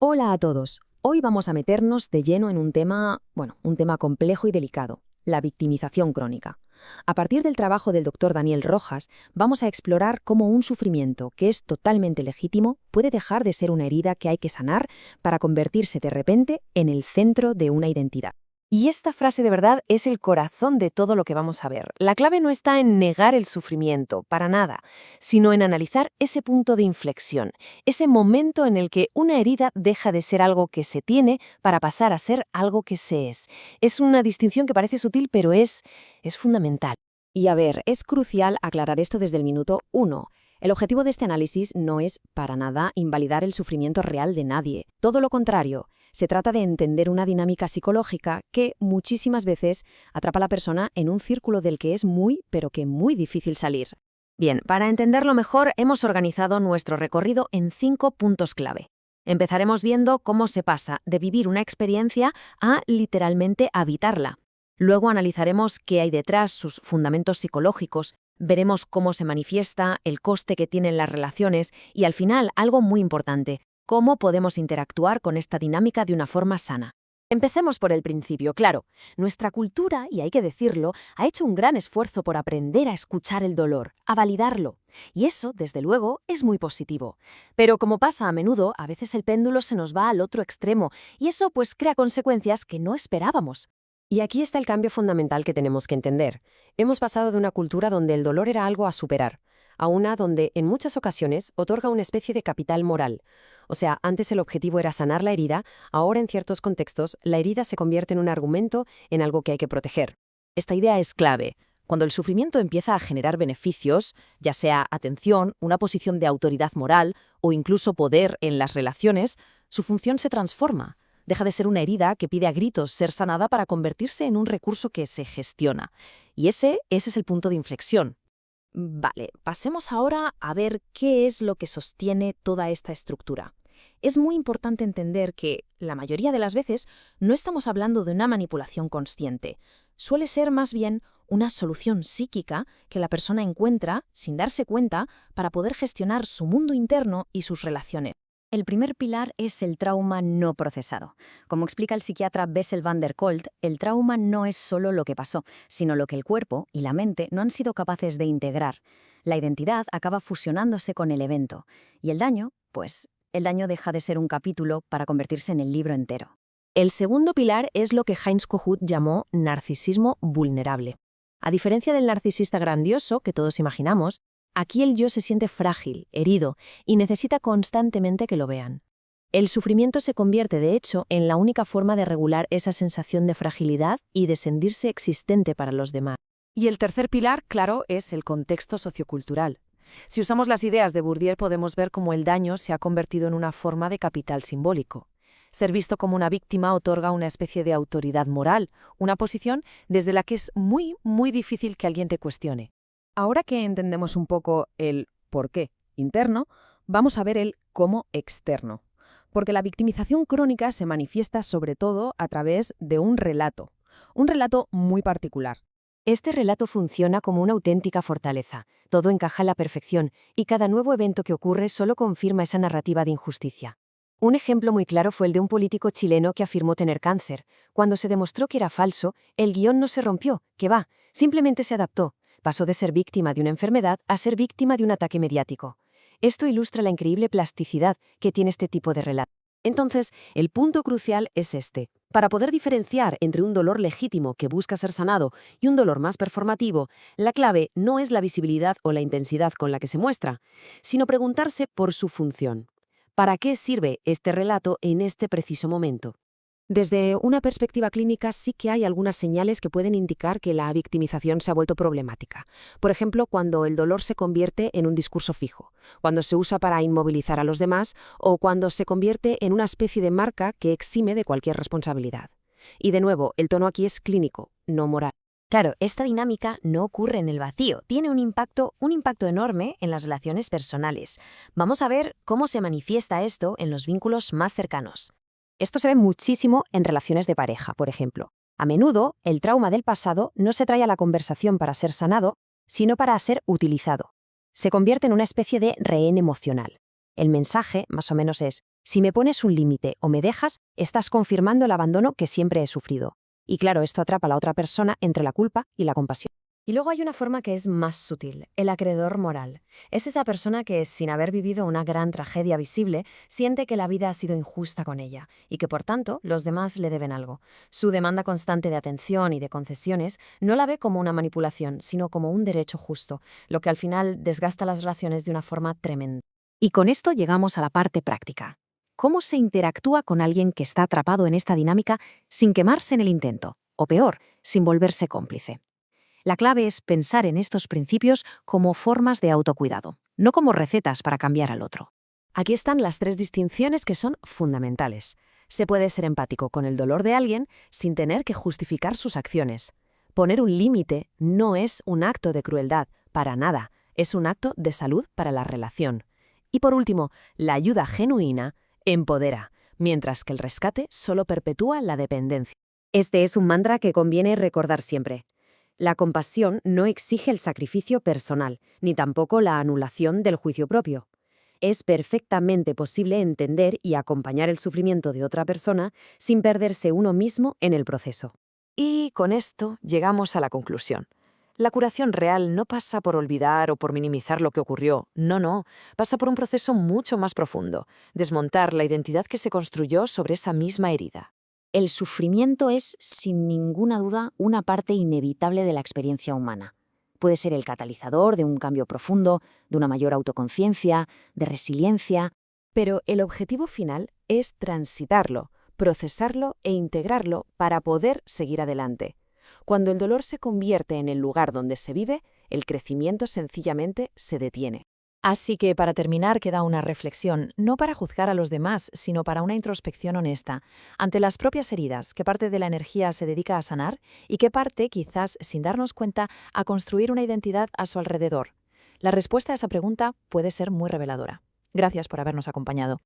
Hola a todos. Hoy vamos a meternos de lleno en un tema complejo y delicado, la victimización crónica. A partir del trabajo del doctor Daniel Rojas, vamos a explorar cómo un sufrimiento que es totalmente legítimo puede dejar de ser una herida que hay que sanar para convertirse de repente en el centro de una identidad. Y esta frase de verdad es el corazón de todo lo que vamos a ver. La clave no está en negar el sufrimiento, para nada, sino en analizar ese punto de inflexión, ese momento en el que una herida deja de ser algo que se tiene para pasar a ser algo que se es. Es una distinción que parece sutil, pero es fundamental. Y a ver, es crucial aclarar esto desde el minuto 1. El objetivo de este análisis no es, para nada, invalidar el sufrimiento real de nadie. Todo lo contrario, se trata de entender una dinámica psicológica que, muchísimas veces, atrapa a la persona en un círculo del que es pero que muy difícil salir. Bien, para entenderlo mejor, hemos organizado nuestro recorrido en 5 puntos clave. Empezaremos viendo cómo se pasa de vivir una experiencia a, literalmente, habitarla. Luego analizaremos qué hay detrás, sus fundamentos psicológicos, veremos cómo se manifiesta, el coste que tienen las relaciones y, al final, algo muy importante, cómo podemos interactuar con esta dinámica de una forma sana. Empecemos por el principio, claro. Nuestra cultura, y hay que decirlo, ha hecho un gran esfuerzo por aprender a escuchar el dolor, a validarlo. Y eso, desde luego, es muy positivo. Pero como pasa a menudo, a veces el péndulo se nos va al otro extremo y eso pues crea consecuencias que no esperábamos. Y aquí está el cambio fundamental que tenemos que entender. Hemos pasado de una cultura donde el dolor era algo a superar, a una donde, en muchas ocasiones, otorga una especie de capital moral. O sea, antes el objetivo era sanar la herida, ahora en ciertos contextos la herida se convierte en un argumento, en algo que hay que proteger. Esta idea es clave. Cuando el sufrimiento empieza a generar beneficios, ya sea atención, una posición de autoridad moral o incluso poder en las relaciones, su función se transforma. Deja de ser una herida que pide a gritos ser sanada para convertirse en un recurso que se gestiona. Y ese es el punto de inflexión. Vale, pasemos ahora a ver qué es lo que sostiene toda esta estructura. Es muy importante entender que, la mayoría de las veces, no estamos hablando de una manipulación consciente. Suele ser más bien una solución psíquica que la persona encuentra, sin darse cuenta, para poder gestionar su mundo interno y sus relaciones. El primer pilar es el trauma no procesado. Como explica el psiquiatra Bessel van der Kolk, el trauma no es solo lo que pasó, sino lo que el cuerpo y la mente no han sido capaces de integrar. La identidad acaba fusionándose con el evento. Y el daño, pues, el daño deja de ser un capítulo para convertirse en el libro entero. El segundo pilar es lo que Heinz Kohut llamó narcisismo vulnerable. A diferencia del narcisista grandioso que todos imaginamos, aquí el yo se siente frágil, herido, y necesita constantemente que lo vean. El sufrimiento se convierte, de hecho, en la única forma de regular esa sensación de fragilidad y de sentirse existente para los demás. Y el tercer pilar, claro, es el contexto sociocultural. Si usamos las ideas de Bourdieu podemos ver cómo el daño se ha convertido en una forma de capital simbólico. Ser visto como una víctima otorga una especie de autoridad moral, una posición desde la que es muy, muy difícil que alguien te cuestione. Ahora que entendemos un poco el por qué interno, vamos a ver el cómo externo. Porque la victimización crónica se manifiesta sobre todo a través de un relato muy particular. Este relato funciona como una auténtica fortaleza. Todo encaja a la perfección y cada nuevo evento que ocurre solo confirma esa narrativa de injusticia. Un ejemplo muy claro fue el de un político chileno que afirmó tener cáncer. Cuando se demostró que era falso, el guión no se rompió, simplemente se adaptó. Pasó de ser víctima de una enfermedad a ser víctima de un ataque mediático. Esto ilustra la increíble plasticidad que tiene este tipo de relato. Entonces, el punto crucial es este. Para poder diferenciar entre un dolor legítimo que busca ser sanado y un dolor más performativo, la clave no es la visibilidad o la intensidad con la que se muestra, sino preguntarse por su función. ¿Para qué sirve este relato en este preciso momento? Desde una perspectiva clínica sí que hay algunas señales que pueden indicar que la victimización se ha vuelto problemática. Por ejemplo, cuando el dolor se convierte en un discurso fijo, cuando se usa para inmovilizar a los demás o cuando se convierte en una especie de marca que exime de cualquier responsabilidad. Y de nuevo, el tono aquí es clínico, no moral. Claro, esta dinámica no ocurre en el vacío, tiene un impacto enorme en las relaciones personales. Vamos a ver cómo se manifiesta esto en los vínculos más cercanos. Esto se ve muchísimo en relaciones de pareja, por ejemplo. A menudo, el trauma del pasado no se trae a la conversación para ser sanado, sino para ser utilizado. Se convierte en una especie de rehén emocional. El mensaje, más o menos, es: Si me pones un límite o me dejas, estás confirmando el abandono que siempre he sufrido. Y claro, esto atrapa a la otra persona entre la culpa y la compasión. Y luego hay una forma que es más sutil, el acreedor moral. Es esa persona que, sin haber vivido una gran tragedia visible, siente que la vida ha sido injusta con ella y que, por tanto, los demás le deben algo. Su demanda constante de atención y de concesiones no la ve como una manipulación, sino como un derecho justo, lo que al final desgasta las relaciones de una forma tremenda. Y con esto llegamos a la parte práctica. ¿Cómo se interactúa con alguien que está atrapado en esta dinámica sin quemarse en el intento? O peor, sin volverse cómplice. La clave es pensar en estos principios como formas de autocuidado, no como recetas para cambiar al otro. Aquí están las 3 distinciones que son fundamentales. Se puede ser empático con el dolor de alguien sin tener que justificar sus acciones. Poner un límite no es un acto de crueldad, para nada, es un acto de salud para la relación. Y por último, la ayuda genuina empodera, mientras que el rescate solo perpetúa la dependencia. Este es un mantra que conviene recordar siempre. La compasión no exige el sacrificio personal, ni tampoco la anulación del juicio propio. Es perfectamente posible entender y acompañar el sufrimiento de otra persona sin perderse uno mismo en el proceso. Y con esto llegamos a la conclusión. La curación real no pasa por olvidar o por minimizar lo que ocurrió, no, pasa por un proceso mucho más profundo, desmontar la identidad que se construyó sobre esa misma herida. El sufrimiento es, sin ninguna duda, una parte inevitable de la experiencia humana. Puede ser el catalizador de un cambio profundo, de una mayor autoconciencia, de resiliencia, pero el objetivo final es transitarlo, procesarlo e integrarlo para poder seguir adelante. Cuando el dolor se convierte en el lugar donde se vive, el crecimiento sencillamente se detiene. Así que para terminar queda una reflexión, no para juzgar a los demás, sino para una introspección honesta, ante las propias heridas, qué parte de la energía se dedica a sanar y qué parte, quizás sin darnos cuenta, a construir una identidad a su alrededor. La respuesta a esa pregunta puede ser muy reveladora. Gracias por habernos acompañado.